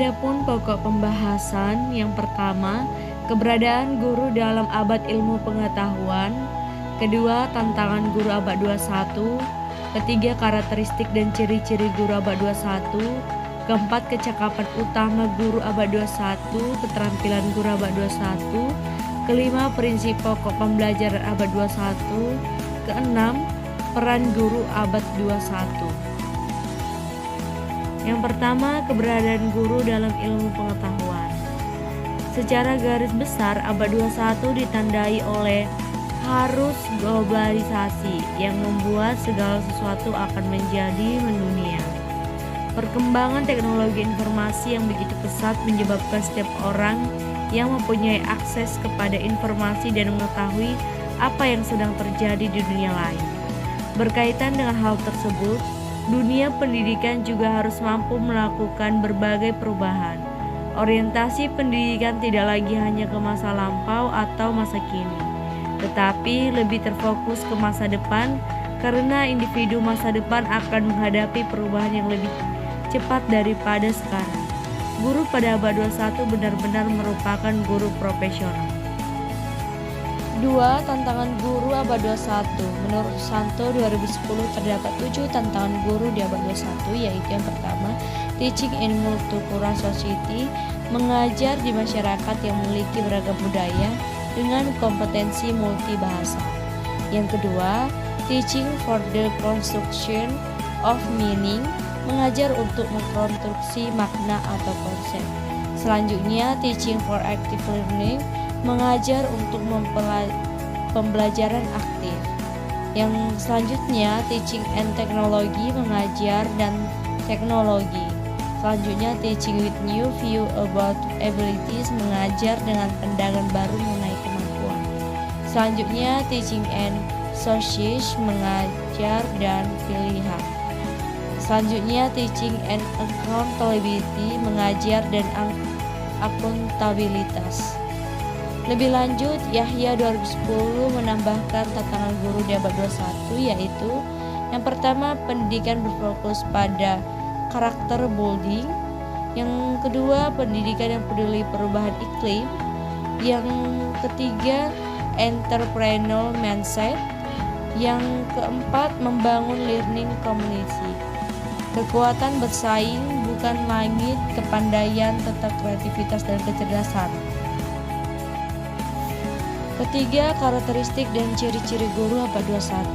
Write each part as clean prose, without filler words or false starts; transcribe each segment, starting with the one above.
Adapun pokok pembahasan yang pertama, keberadaan guru dalam abad ilmu pengetahuan. Kedua, tantangan guru abad 21. Ketiga, karakteristik dan ciri-ciri guru abad 21. Keempat, kecakapan utama guru abad 21, keterampilan guru abad 21. Kelima, prinsip pokok pembelajaran abad 21. Keenam, peran guru abad 21. Yang pertama, keberadaan guru dalam ilmu pengetahuan. Secara garis besar, abad 21 ditandai oleh arus globalisasi yang membuat segala sesuatu akan menjadi mendunia. Perkembangan teknologi informasi yang begitu pesat menyebabkan setiap orang yang mempunyai akses kepada informasi dan mengetahui apa yang sedang terjadi di dunia lain. Berkaitan dengan hal tersebut, dunia pendidikan juga harus mampu melakukan berbagai perubahan. Orientasi pendidikan tidak lagi hanya ke masa lampau atau masa kini, tetapi lebih terfokus ke masa depan karena individu masa depan akan menghadapi perubahan yang lebih cepat daripada sekarang. Guru pada abad 21 benar-benar merupakan guru profesional. 2. Tantangan guru abad 21. Menurut Santo 2010 terdapat 7 tantangan guru di abad 21, yaitu yang pertama, teaching in multicultural society, mengajar di masyarakat yang memiliki beragam budaya dengan kompetensi multibahasa. Yang kedua, teaching for the construction of meaning, mengajar untuk mengkonstruksi makna atau konsep. Selanjutnya, teaching for active learning, mengajar untuk pembelajaran aktif. Yang selanjutnya, teaching and technology, mengajar dan teknologi. Selanjutnya, teaching with new view about abilities, mengajar dengan pandangan baru mengenai kemampuan. Selanjutnya, teaching and society, mengajar dan pilihan. Selanjutnya, teaching and accountability, mengajar dan akuntabilitas. Lebih lanjut, Yahya 2010 menambahkan tantangan guru di abad 21, yaitu yang pertama, pendidikan berfokus pada karakter building. Yang kedua, pendidikan yang peduli perubahan iklim. Yang ketiga, entrepreneurial mindset. Yang keempat, membangun learning community. Kekuatan bersaing bukan langit, kepandaian tetap kreativitas dan kecerdasan. Ketiga, karakteristik dan ciri-ciri guru abad 21.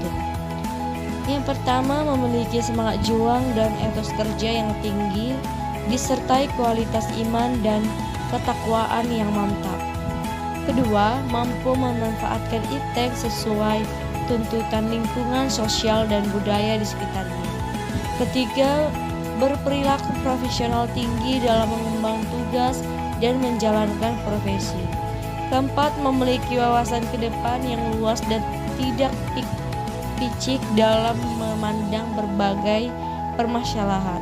Yang pertama, memiliki semangat juang dan etos kerja yang tinggi, disertai kualitas iman dan ketakwaan yang mantap. Kedua, mampu memanfaatkan iptek sesuai tuntutan lingkungan sosial dan budaya di sekitarnya. Ketiga, berperilaku profesional tinggi dalam mengembang tugas dan menjalankan profesi. Keempat, memiliki wawasan ke depan yang luas dan tidak picik dalam memandang berbagai permasalahan.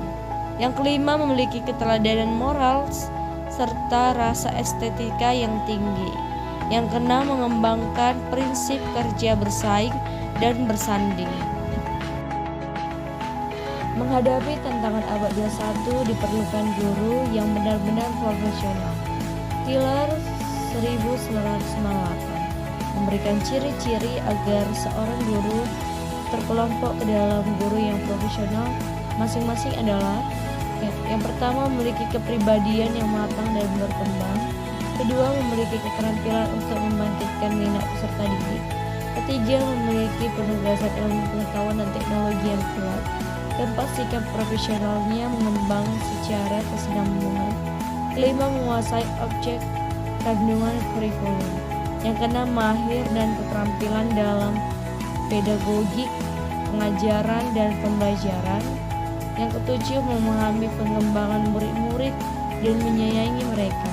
Yang kelima, memiliki keteladanan moral serta rasa estetika yang tinggi. Yang keenam, mengembangkan prinsip kerja bersaing dan bersanding. Menghadapi tantangan abad 21 diperlukan guru yang benar-benar profesional. Tiller 1998 memberikan ciri-ciri agar seorang guru terkelompok ke dalam guru yang profesional. Masing-masing adalah yang pertama, memiliki kepribadian yang matang dan berkembang. Kedua, memiliki keterampilan untuk membangkitkan minat peserta didik. Ketiga, memiliki penugasan ilmu pengetahuan dan teknologi yang kuat. Keempat, sikap profesionalnya mengembang secara kesinambungan. Kelima, menguasai objek kandungan kurikulum. Yang keenam, mahir dan keterampilan dalam pedagogik, pengajaran dan pembelajaran. Yang ketujuh, memahami pengembangan murid-murid dan menyayangi mereka.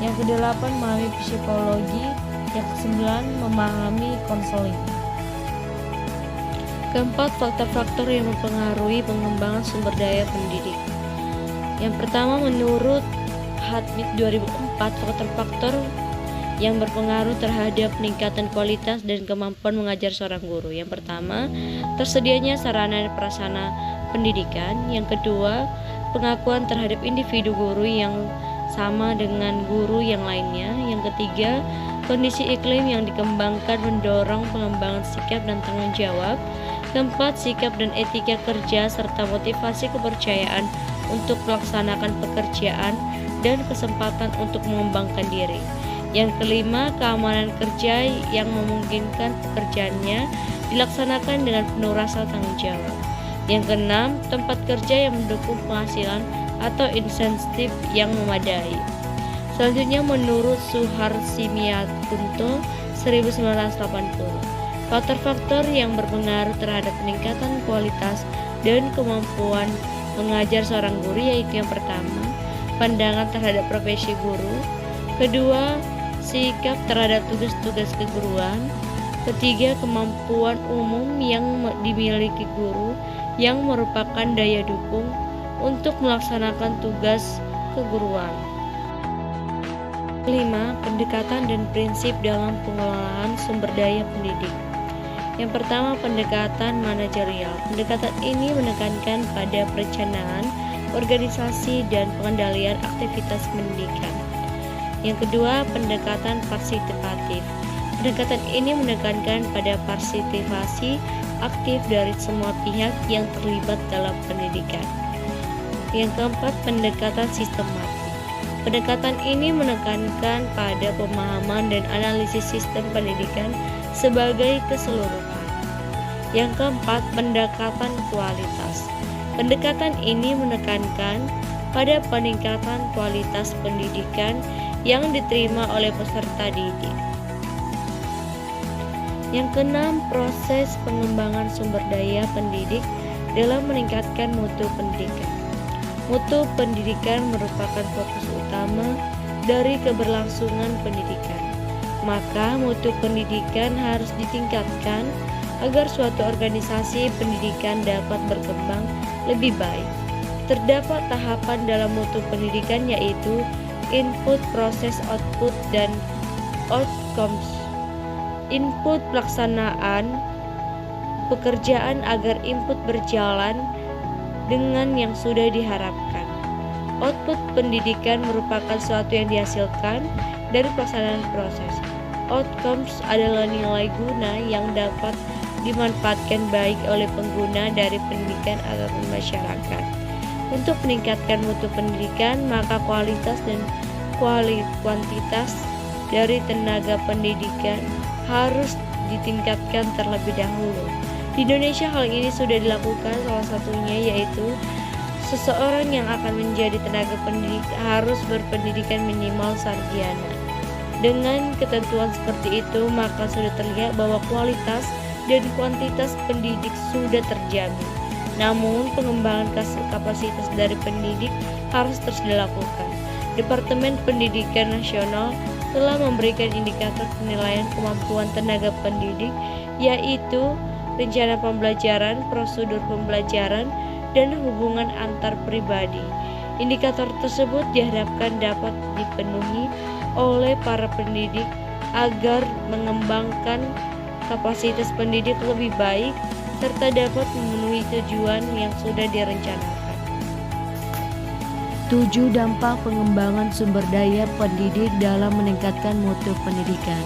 Yang kedelapan, memahami psikologi. Yang kesembilan, memahami konseling. Keempat, faktor-faktor yang mempengaruhi pengembangan sumber daya pendidik. Yang pertama, menurut Hatmit 2004, faktor-faktor yang berpengaruh terhadap peningkatan kualitas dan kemampuan mengajar seorang guru. Yang pertama, tersedianya sarana dan prasarana pendidikan. Yang kedua, pengakuan terhadap individu guru yang sama dengan guru yang lainnya. Yang ketiga, kondisi iklim yang dikembangkan mendorong pengembangan sikap dan tanggung jawab. Keempat, sikap dan etika kerja serta motivasi kepercayaan untuk melaksanakan pekerjaan dan kesempatan untuk mengembangkan diri. Yang kelima, keamanan kerja yang memungkinkan pekerjaannya dilaksanakan dengan penuh rasa tanggung jawab. Yang keenam, tempat kerja yang mendukung penghasilan atau insentif yang memadai. Selanjutnya, menurut Suharsimeyakunto 1980, faktor-faktor yang berpengaruh terhadap peningkatan kualitas dan kemampuan mengajar seorang guru yaitu yang pertama, pandangan terhadap profesi guru. Kedua, sikap terhadap tugas-tugas keguruan. Ketiga, kemampuan umum yang dimiliki guru yang merupakan daya dukung untuk melaksanakan tugas keguruan. Kelima, pendekatan dan prinsip dalam pengelolaan sumber daya pendidik. Yang pertama, pendekatan manajerial. Pendekatan ini menekankan pada perencanaan, organisasi, dan pengendalian aktivitas pendidikan. Yang kedua, pendekatan partisipatif. Pendekatan ini menekankan pada partisipasi aktif dari semua pihak yang terlibat dalam pendidikan. Yang keempat, pendekatan sistematik. Pendekatan ini menekankan pada pemahaman dan analisis sistem pendidikan sebagai keseluruhan. Yang keempat, pendekatan kualitas. Pendekatan ini menekankan pada peningkatan kualitas pendidikan yang diterima oleh peserta didik. Yang keenam, proses pengembangan sumber daya pendidik dalam meningkatkan mutu pendidikan. Mutu pendidikan merupakan fokus utama dari keberlangsungan pendidikan. Maka mutu pendidikan harus ditingkatkan agar suatu organisasi pendidikan dapat berkembang lebih baik. Terdapat tahapan dalam mutu pendidikan yaitu input, proses, output, dan outcomes. Input, pelaksanaan pekerjaan agar input berjalan dengan yang sudah diharapkan. Output pendidikan merupakan sesuatu yang dihasilkan dari pelaksanaan proses. Outcomes adalah nilai guna yang dapat dimanfaatkan baik oleh pengguna dari pendidikan atau masyarakat. Untuk meningkatkan mutu pendidikan, maka kualitas dan kuantitas dari tenaga pendidikan harus ditingkatkan terlebih dahulu. Di Indonesia hal ini sudah dilakukan, salah satunya yaitu seseorang yang akan menjadi tenaga pendidik harus berpendidikan minimal sarjana. Dengan ketentuan seperti itu, maka sudah terlihat bahwa kualitas dan kuantitas pendidik sudah terjamin. Namun, pengembangan kapasitas dari pendidik harus terus dilakukan. Departemen Pendidikan Nasional telah memberikan indikator penilaian kemampuan tenaga pendidik, yaitu rencana pembelajaran, prosedur pembelajaran, dan hubungan antar pribadi. Indikator tersebut diharapkan dapat dipenuhi oleh para pendidik agar mengembangkan kapasitas pendidik lebih baik serta dapat memenuhi tujuan yang sudah direncanakan. 7. Dampak pengembangan sumber daya pendidik dalam meningkatkan mutu pendidikan.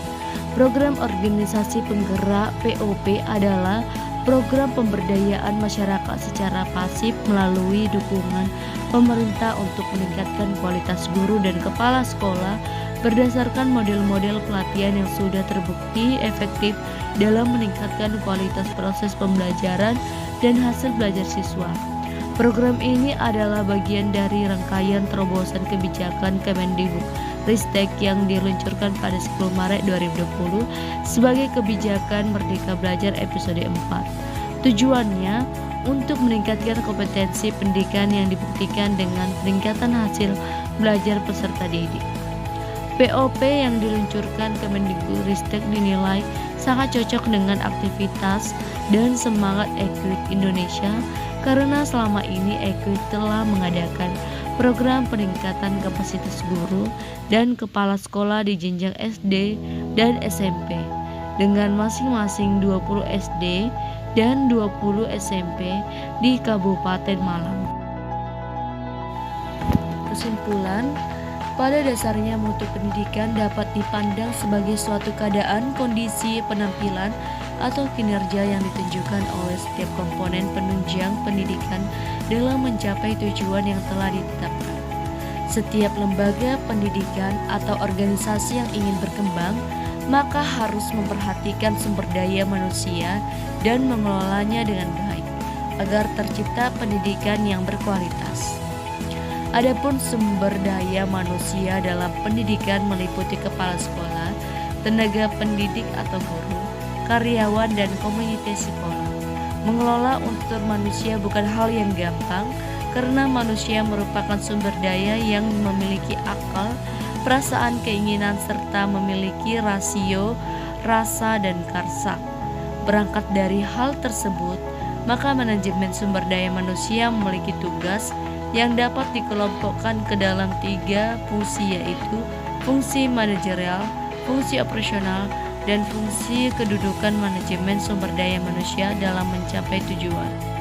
Program organisasi penggerak POP adalah program pemberdayaan masyarakat secara pasif melalui dukungan pemerintah untuk meningkatkan kualitas guru dan kepala sekolah berdasarkan model-model pelatihan yang sudah terbukti efektif dalam meningkatkan kualitas proses pembelajaran dan hasil belajar siswa. Program ini adalah bagian dari rangkaian terobosan kebijakan Kemendikbudristek yang diluncurkan pada 10 Maret 2020 sebagai kebijakan Merdeka Belajar episode 4. Tujuannya untuk meningkatkan kompetensi pendidikan yang dibuktikan dengan peningkatan hasil belajar peserta didik. POP yang diluncurkan Kemendikbudristek dinilai sangat cocok dengan aktivitas dan semangat EQUIT Indonesia karena selama ini EQUIT telah mengadakan program peningkatan kapasitas guru dan kepala sekolah di jenjang SD dan SMP dengan masing-masing 20 SD dan 20 SMP di Kabupaten Malang. kesimpulan, pada dasarnya mutu pendidikan dapat dipandang sebagai suatu keadaan, kondisi, penampilan, atau kinerja yang ditunjukkan oleh setiap komponen penunjang pendidikan dalam mencapai tujuan yang telah ditetapkan. Setiap lembaga pendidikan atau organisasi yang ingin berkembang, maka harus memperhatikan sumber daya manusia dan mengelolanya dengan baik, agar tercipta pendidikan yang berkualitas. Adapun sumber daya manusia dalam pendidikan meliputi kepala sekolah, tenaga pendidik atau guru, karyawan, dan komunitas sekolah. Mengelola unsur manusia bukan hal yang gampang, karena manusia merupakan sumber daya yang memiliki akal, perasaan, keinginan, serta memiliki rasio, rasa, dan karsa. Berangkat dari hal tersebut, maka manajemen sumber daya manusia memiliki tugas yang dapat dikelompokkan ke dalam 3 fungsi, yaitu fungsi manajerial, fungsi operasional, dan fungsi kedudukan. Manajemen sumber daya manusia dalam mencapai tujuan.